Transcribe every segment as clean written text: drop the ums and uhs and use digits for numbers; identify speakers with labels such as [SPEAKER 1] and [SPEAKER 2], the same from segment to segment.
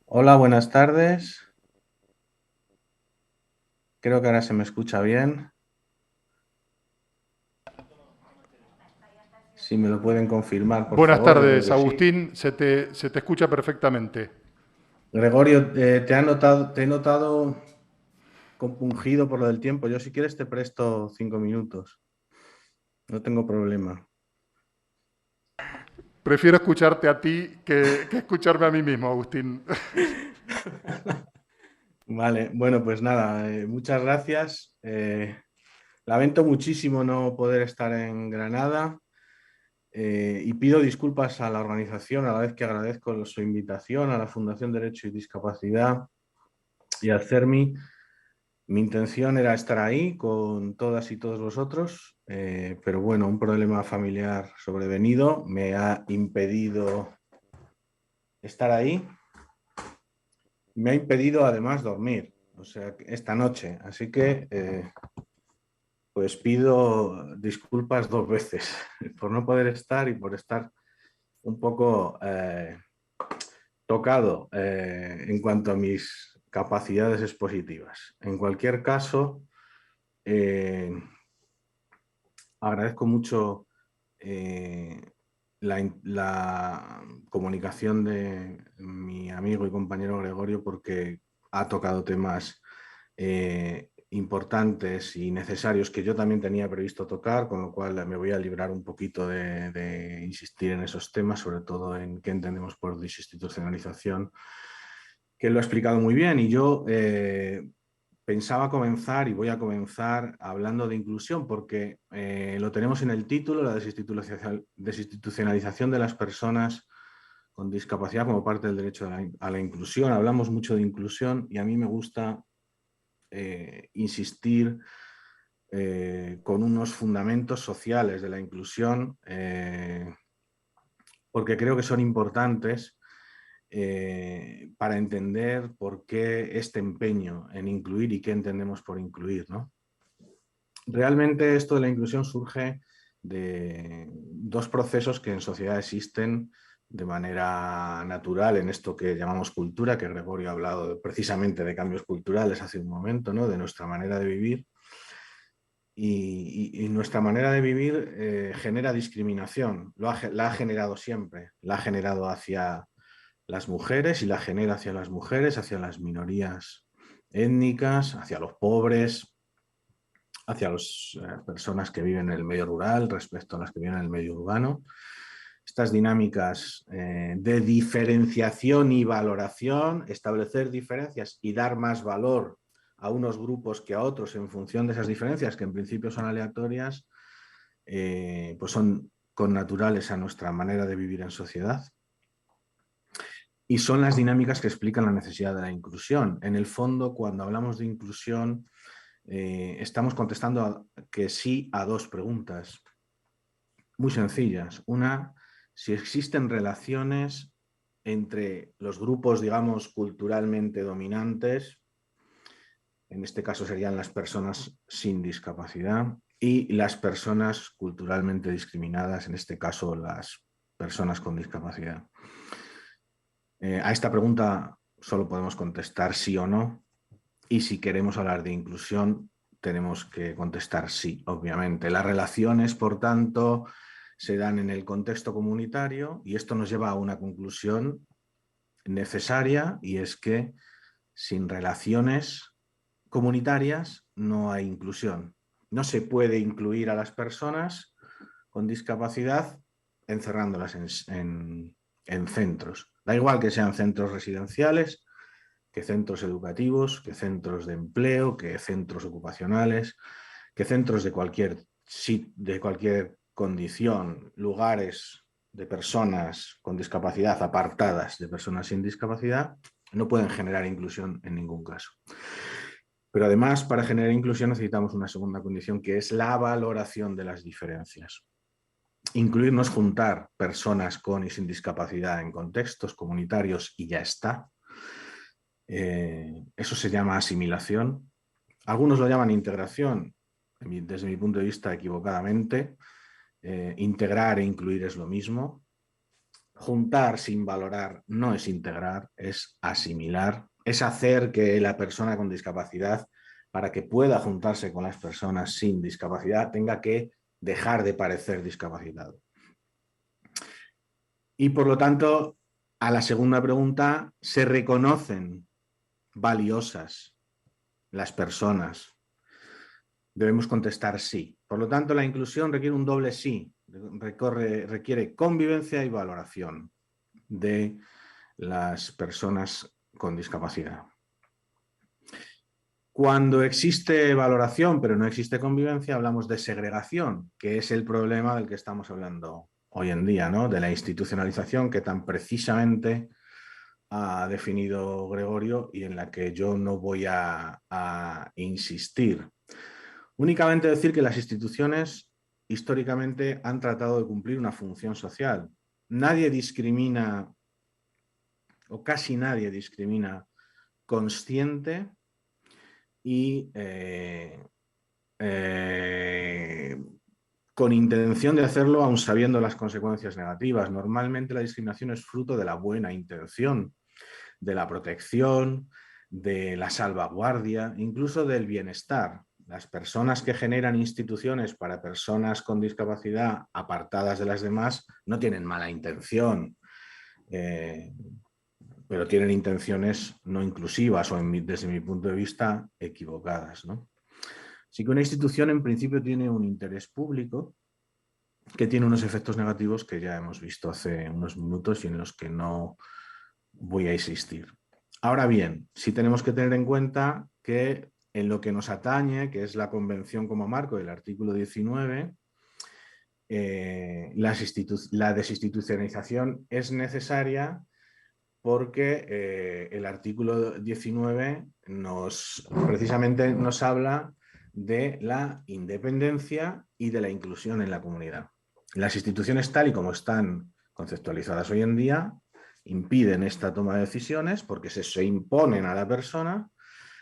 [SPEAKER 1] Hola, buenas tardes. Creo que ahora se me escucha bien. Si me lo pueden confirmar, por
[SPEAKER 2] Buenas
[SPEAKER 1] favor, yo creo
[SPEAKER 2] tardes,
[SPEAKER 1] que sí.
[SPEAKER 2] Agustín. Se te escucha perfectamente.
[SPEAKER 1] Gregorio, te he notado compungido por lo del tiempo. Yo si quieres te presto 5 minutos. No tengo problema.
[SPEAKER 2] Prefiero escucharte a ti que escucharme a mí mismo, Agustín.
[SPEAKER 1] Vale, bueno, pues nada, muchas gracias. Lamento muchísimo no poder estar en Granada. Y pido disculpas a la organización, a la vez que agradezco su invitación a la Fundación Derecho y Discapacidad y al CERMI. Mi intención era estar ahí con todas y todos vosotros, pero bueno, un problema familiar sobrevenido me ha impedido estar ahí, me ha impedido además dormir, o sea, esta noche. Así que pues pido disculpas dos veces por no poder estar y por estar un poco tocado en cuanto a mis capacidades expositivas. En cualquier caso, eh, agradezco mucho eh, la comunicación de mi amigo y compañero Gregorio porque ha tocado temas importantes y necesarios que yo también tenía previsto tocar, con lo cual me voy a librar un poquito de insistir en esos temas, sobre todo en qué entendemos por desinstitucionalización, que lo ha explicado muy bien. Y yo pensaba comenzar y voy a comenzar hablando de inclusión porque lo tenemos en el título, la desinstitucionalización de las personas con discapacidad como parte del derecho a la inclusión. Hablamos mucho de inclusión y a mí me gusta insistir con unos fundamentos sociales de la inclusión porque creo que son importantes para entender por qué este empeño en incluir y qué entendemos por incluir, ¿no? Realmente esto de la inclusión surge de dos procesos que en sociedad existen de manera natural en esto que llamamos cultura, que Gregorio ha hablado precisamente de cambios culturales hace un momento, ¿no? De nuestra manera de vivir. Y nuestra manera de vivir genera discriminación, la ha generado siempre, la ha generado hacia las mujeres y la genera hacia las mujeres, hacia las minorías étnicas, hacia los pobres, hacia las personas que viven en el medio rural respecto a las que viven en el medio urbano. Estas dinámicas de diferenciación y valoración, establecer diferencias y dar más valor a unos grupos que a otros en función de esas diferencias, que en principio son aleatorias, pues son connaturales a nuestra manera de vivir en sociedad. Y son las dinámicas que explican la necesidad de la inclusión. En el fondo, cuando hablamos de inclusión, estamos contestando que sí a dos preguntas muy sencillas. Una, si existen relaciones entre los grupos, digamos, culturalmente dominantes, en este caso serían las personas sin discapacidad, y las personas culturalmente discriminadas, en este caso las personas con discapacidad. A esta pregunta solo podemos contestar sí o no, y si queremos hablar de inclusión, tenemos que contestar sí, obviamente. Las relaciones, por tanto, se dan en el contexto comunitario y esto nos lleva a una conclusión necesaria y es que sin relaciones comunitarias no hay inclusión. No se puede incluir a las personas con discapacidad encerrándolas en centros. Da igual que sean centros residenciales, que centros educativos, que centros de empleo, que centros ocupacionales, que centros de cualquier condición, lugares de personas con discapacidad apartadas de personas sin discapacidad, no pueden generar inclusión en ningún caso. Pero además, para generar inclusión necesitamos una segunda condición, que es la valoración de las diferencias. Incluir no es juntar personas con y sin discapacidad en contextos comunitarios y ya está. Eso se llama asimilación. Algunos lo llaman integración, desde mi punto de vista equivocadamente. Integrar e incluir es lo mismo. Juntar sin valorar no es integrar, es asimilar, es hacer que la persona con discapacidad, para que pueda juntarse con las personas sin discapacidad, tenga que dejar de parecer discapacitado. Y por lo tanto, a la segunda pregunta, ¿se reconocen valiosas las personas? Debemos contestar sí. Por lo tanto, la inclusión requiere un doble sí. Requiere convivencia y valoración de las personas con discapacidad. Cuando existe valoración pero no existe convivencia, hablamos de segregación, que es el problema del que estamos hablando hoy en día, ¿no? De la institucionalización que tan precisamente ha definido Gregorio y en la que yo no voy a insistir. Únicamente decir que las instituciones históricamente han tratado de cumplir una función social. Nadie discrimina, o casi nadie discrimina, consciente y con intención de hacerlo aun sabiendo las consecuencias negativas. Normalmente la discriminación es fruto de la buena intención, de la protección, de la salvaguardia, incluso del bienestar. Las personas que generan instituciones para personas con discapacidad apartadas de las demás no tienen mala intención, pero tienen intenciones no inclusivas o, desde mi punto de vista, equivocadas, ¿no? Así que una institución en principio tiene un interés público que tiene unos efectos negativos que ya hemos visto hace unos minutos y en los que no voy a insistir. Ahora bien, sí tenemos que tener en cuenta que en lo que nos atañe, que es la Convención como marco del artículo 19, la desinstitucionalización es necesaria porque el artículo 19 precisamente nos habla de la independencia y de la inclusión en la comunidad. Las instituciones tal y como están conceptualizadas hoy en día impiden esta toma de decisiones porque se imponen a la persona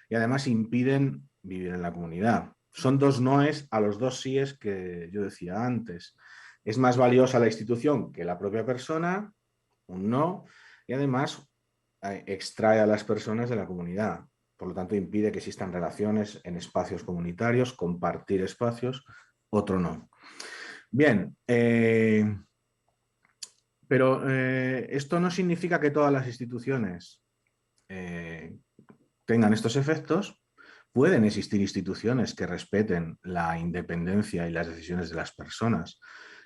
[SPEAKER 1] y además impiden vivir en la comunidad. Son dos noes a los dos síes que yo decía antes. Es más valiosa la institución que la propia persona, un no, y además extrae a las personas de la comunidad. Por lo tanto, impide que existan relaciones en espacios comunitarios, compartir espacios, otro no. Bien, pero esto no significa que todas las instituciones tengan estos efectos. Pueden existir instituciones que respeten la independencia y las decisiones de las personas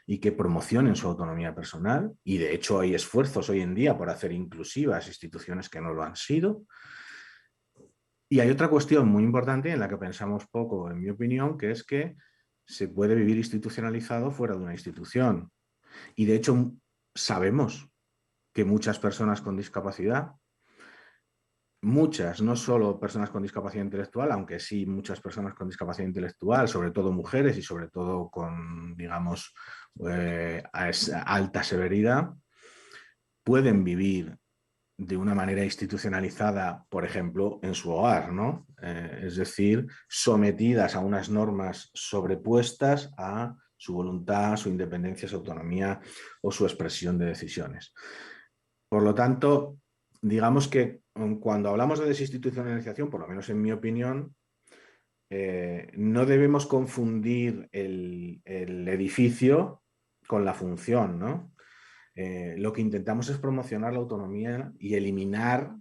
[SPEAKER 1] y que promocionen su autonomía personal, y de hecho hay esfuerzos hoy en día por hacer inclusivas instituciones que no lo han sido. Y hay otra cuestión muy importante en la que pensamos poco, en mi opinión, que es que se puede vivir institucionalizado fuera de una institución. Y de hecho sabemos que muchas personas con discapacidad, muchas, no solo personas con discapacidad intelectual, aunque sí muchas personas con discapacidad intelectual, sobre todo mujeres y sobre todo con, digamos, alta severidad, pueden vivir de una manera institucionalizada, por ejemplo, en su hogar, ¿no? Es decir, sometidas a unas normas sobrepuestas a su voluntad, su independencia, su autonomía o su expresión de decisiones. Por lo tanto, digamos que cuando hablamos de desinstitucionalización, por lo menos en mi opinión, no debemos confundir el edificio con la función, ¿no? Lo que intentamos es promocionar la autonomía y eliminar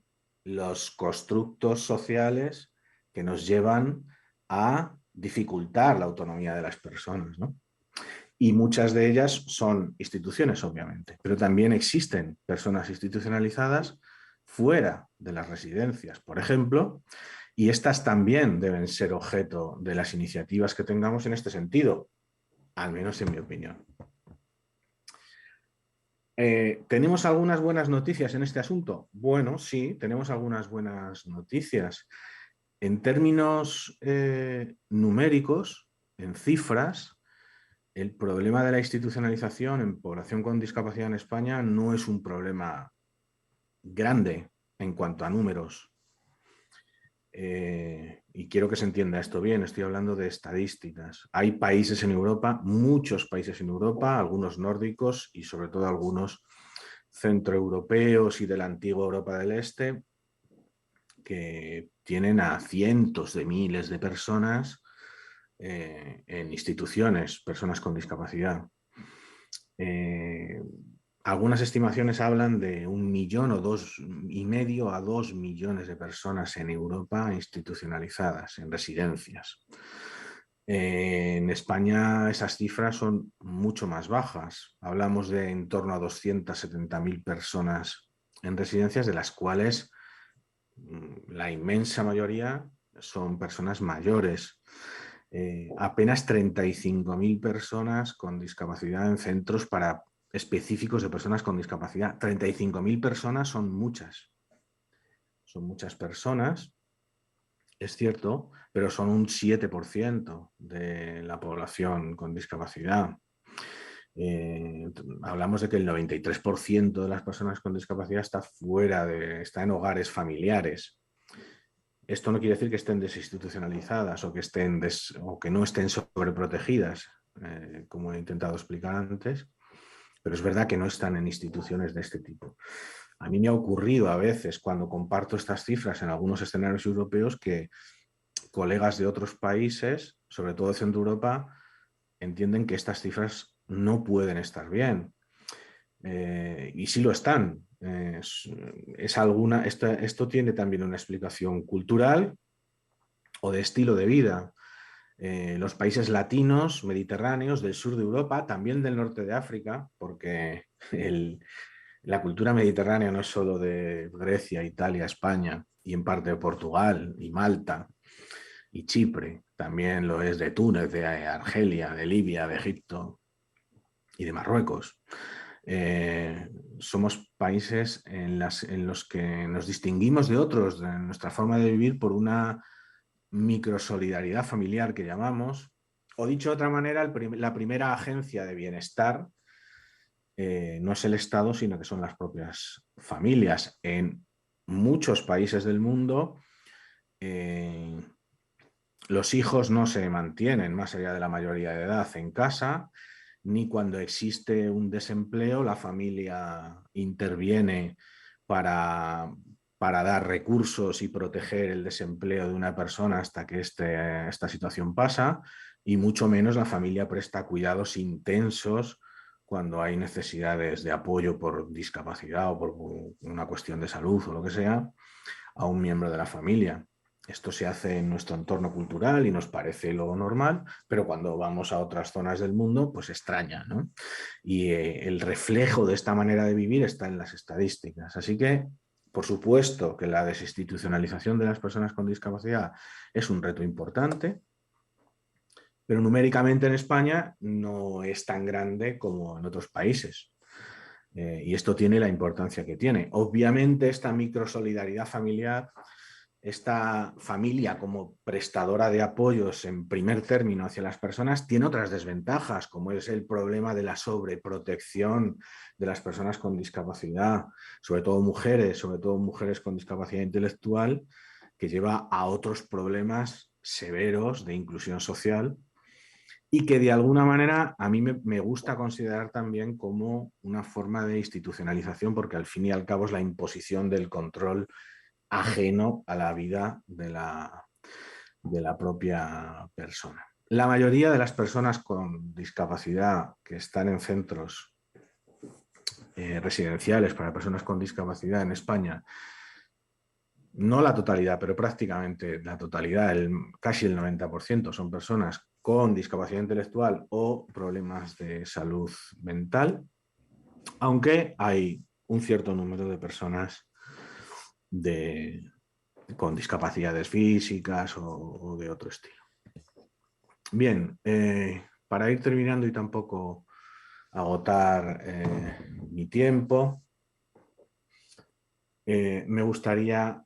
[SPEAKER 1] los constructos sociales que nos llevan a dificultar la autonomía de las personas, ¿no? Y muchas de ellas son instituciones, obviamente, pero también existen personas institucionalizadas fuera de las residencias, por ejemplo, y estas también deben ser objeto de las iniciativas que tengamos en este sentido, al menos en mi opinión. ¿Tenemos algunas buenas noticias en este asunto? Bueno, sí, tenemos algunas buenas noticias. En términos numéricos, en cifras, el problema de la institucionalización en población con discapacidad en España no es un problema grande en cuanto a números. Y quiero que se entienda esto bien, estoy hablando de estadísticas. Hay países en Europa, muchos países en Europa, algunos nórdicos y sobre todo algunos centroeuropeos y de la antigua Europa del Este, que tienen a cientos de miles de personas en instituciones, personas con discapacidad. Algunas estimaciones hablan de 1 millón o 2,5 a 2 millones de personas en Europa institucionalizadas en residencias. En España esas cifras son mucho más bajas. Hablamos de en torno a 270.000 personas en residencias, de las cuales la inmensa mayoría son personas mayores. Apenas 35.000 personas con discapacidad en centros específicos de personas con discapacidad. 35.000 personas son muchas personas, es cierto, pero son un 7% de la población con discapacidad. Hablamos de que el 93% de las personas con discapacidad está en hogares familiares. Esto no quiere decir que estén desinstitucionalizadas o que no estén sobreprotegidas, como he intentado explicar antes, pero es verdad que no están en instituciones de este tipo. A mí me ha ocurrido a veces, cuando comparto estas cifras en algunos escenarios europeos, que colegas de otros países, sobre todo de Centro Europa, entienden que estas cifras no pueden estar bien. Y sí lo están. Esto tiene también una explicación cultural o de estilo de vida. Los países latinos, mediterráneos, del sur de Europa, también del norte de África, porque la cultura mediterránea no es solo de Grecia, Italia, España y en parte de Portugal y Malta y Chipre, también lo es de Túnez, de Argelia, de Libia, de Egipto y de Marruecos. Somos países en los que nos distinguimos de otros, de nuestra forma de vivir, por una microsolidaridad familiar que llamamos, o dicho de otra manera, la primera agencia de bienestar no es el Estado, sino que son las propias familias. En muchos países del mundo, los hijos no se mantienen más allá de la mayoría de edad en casa, ni cuando existe un desempleo, la familia interviene para, para dar recursos y proteger el desempleo de una persona hasta que esta situación pasa, y mucho menos la familia presta cuidados intensos cuando hay necesidades de apoyo por discapacidad o por una cuestión de salud o lo que sea, a un miembro de la familia. Esto se hace en nuestro entorno cultural y nos parece lo normal, pero cuando vamos a otras zonas del mundo, pues extraña, ¿no? Y el reflejo de esta manera de vivir está en las estadísticas. Así que, por supuesto, que la desinstitucionalización de las personas con discapacidad es un reto importante, pero numéricamente en España no es tan grande como en otros países. Y esto tiene la importancia que tiene. Obviamente, esta microsolidaridad familiar, esta familia como prestadora de apoyos en primer término hacia las personas, tiene otras desventajas, como es el problema de la sobreprotección de las personas con discapacidad, sobre todo mujeres con discapacidad intelectual, que lleva a otros problemas severos de inclusión social y que de alguna manera a mí me gusta considerar también como una forma de institucionalización, porque al fin y al cabo es la imposición del control ajeno a la vida de la propia persona. La mayoría de las personas con discapacidad que están en centros residenciales para personas con discapacidad en España, no la totalidad, pero prácticamente la totalidad, casi el 90%, son personas con discapacidad intelectual o problemas de salud mental, aunque hay un cierto número de personas con discapacidades físicas o de otro estilo. Bien, para ir terminando y tampoco agotar mi tiempo, me gustaría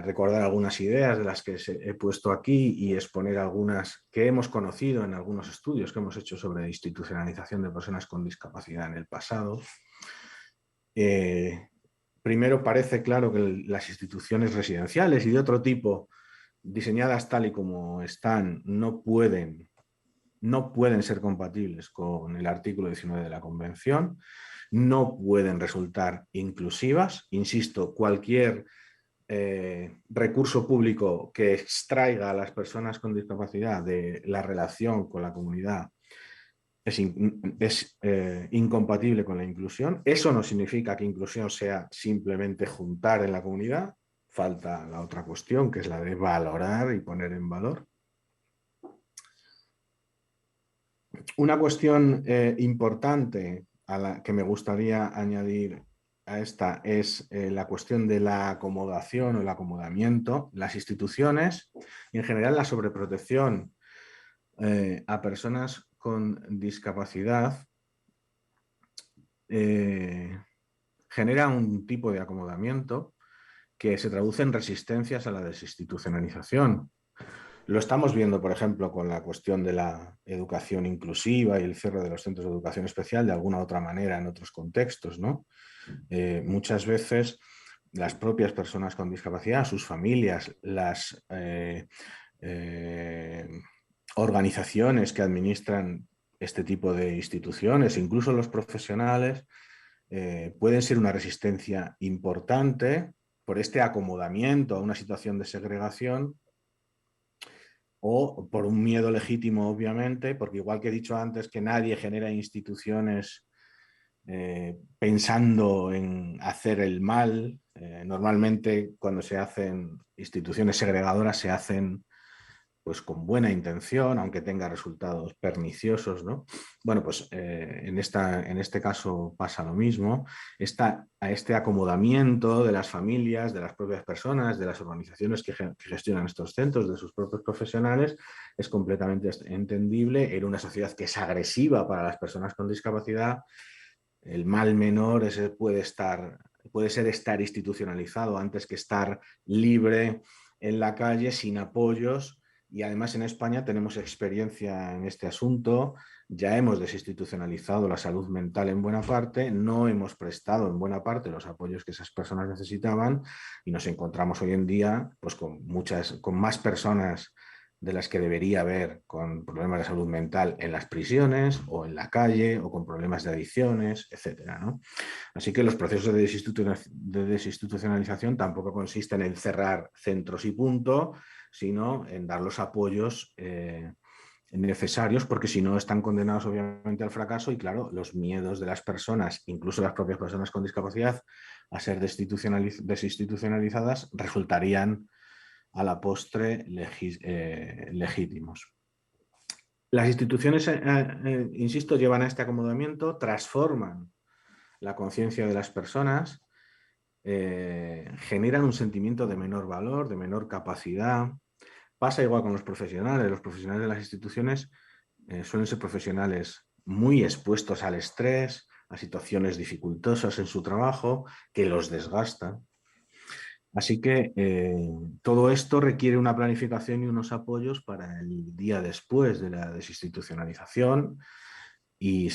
[SPEAKER 1] recordar algunas ideas de las que he puesto aquí y exponer algunas que hemos conocido en algunos estudios que hemos hecho sobre institucionalización de personas con discapacidad en el pasado. Primero, parece claro que las instituciones residenciales y de otro tipo, diseñadas tal y como están, no pueden no pueden ser compatibles con el artículo 19 de la Convención, no pueden resultar inclusivas. Insisto, cualquier recurso público que extraiga a las personas con discapacidad de la relación con la comunidad es incompatible con la inclusión. Eso no significa que inclusión sea simplemente juntar en la comunidad. Falta la otra cuestión, que es la de valorar y poner en valor. Una cuestión importante a la que me gustaría añadir a esta es la cuestión de la acomodación o el acomodamiento. Las instituciones y en general la sobreprotección a personas con discapacidad genera un tipo de acomodamiento que se traduce en resistencias a la desinstitucionalización. Lo estamos viendo, por ejemplo, con la cuestión de la educación inclusiva y el cierre de los centros de educación especial de alguna otra manera en otros contextos, ¿no? Muchas veces las propias personas con discapacidad, sus familias, las organizaciones que administran este tipo de instituciones, incluso los profesionales, pueden ser una resistencia importante por este acomodamiento a una situación de segregación o por un miedo legítimo, obviamente, porque igual que he dicho antes que nadie genera instituciones pensando en hacer el mal, normalmente cuando se hacen instituciones segregadoras se hacen pues con buena intención, aunque tenga resultados perniciosos, ¿no? Bueno, pues en este caso pasa lo mismo. A este acomodamiento de las familias, de las propias personas, de las organizaciones que gestionan estos centros, de sus propios profesionales, es completamente entendible. En una sociedad que es agresiva para las personas con discapacidad, el mal menor puede ser estar institucionalizado antes que estar libre en la calle sin apoyos. Y además en España tenemos experiencia en este asunto, ya hemos desinstitucionalizado la salud mental en buena parte, no hemos prestado en buena parte los apoyos que esas personas necesitaban y nos encontramos hoy en día pues, con más personas de las que debería haber con problemas de salud mental en las prisiones o en la calle o con problemas de adicciones, etcétera, ¿no? Así que los procesos de desinstitucionalización tampoco consisten en cerrar centros y punto, sino en dar los apoyos necesarios, porque si no están condenados obviamente al fracaso y claro, los miedos de las personas, incluso las propias personas con discapacidad, a ser desinstitucionalizadas resultarían a la postre legítimos. Las instituciones, insisto, llevan a este acomodamiento, transforman la conciencia de las personas, generan un sentimiento de menor valor, de menor capacidad. Pasa igual con los profesionales. Los profesionales de las instituciones suelen ser profesionales muy expuestos al estrés, a situaciones dificultosas en su trabajo, que los desgastan. Así que todo esto requiere una planificación y unos apoyos para el día después de la desinstitucionalización y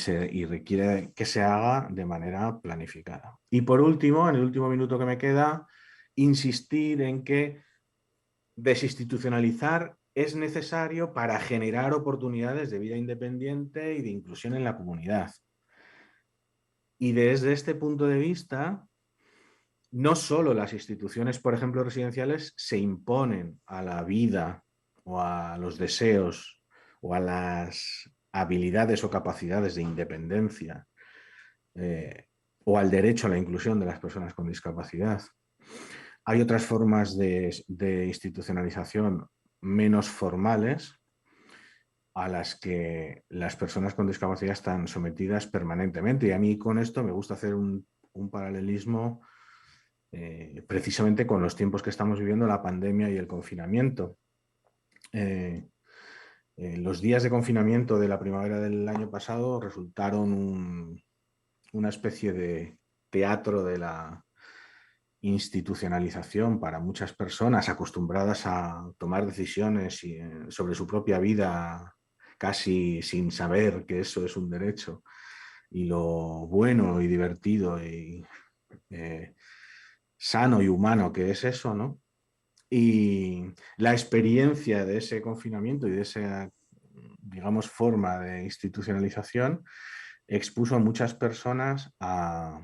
[SPEAKER 1] requiere que se haga de manera planificada. Y por último, en el último minuto que me queda, insistir en que desinstitucionalizar es necesario para generar oportunidades de vida independiente y de inclusión en la comunidad. Y desde este punto de vista, no solo las instituciones, por ejemplo, residenciales, se imponen a la vida o a los deseos o a las habilidades o capacidades de independencia o al derecho a la inclusión de las personas con discapacidad. Hay otras formas de institucionalización menos formales a las que las personas con discapacidad están sometidas permanentemente. Y a mí con esto me gusta hacer un paralelismo precisamente con los tiempos que estamos viviendo, la pandemia y el confinamiento. Los días de confinamiento de la primavera del año pasado resultaron una especie de teatro de la institucionalización para muchas personas acostumbradas a tomar decisiones sobre su propia vida casi sin saber que eso es un derecho y lo bueno y divertido y sano y humano que es eso, ¿no? Y la experiencia de ese confinamiento y de digamos, forma de institucionalización expuso a muchas personas a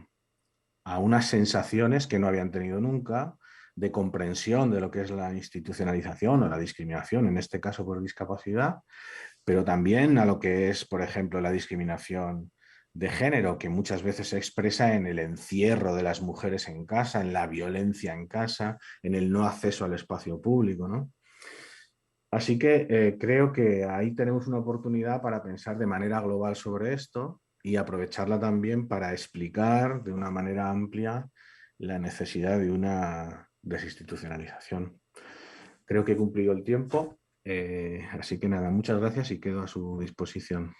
[SPEAKER 1] unas sensaciones que no habían tenido nunca, de comprensión de lo que es la institucionalización o la discriminación, en este caso por discapacidad, pero también a lo que es, por ejemplo, la discriminación de género, que muchas veces se expresa en el encierro de las mujeres en casa, en la violencia en casa, en el no acceso al espacio público, ¿no? Así que creo que ahí tenemos una oportunidad para pensar de manera global sobre esto y aprovecharla también para explicar de una manera amplia la necesidad de una desinstitucionalización. Creo que he cumplido el tiempo, así que nada, muchas gracias y quedo a su disposición.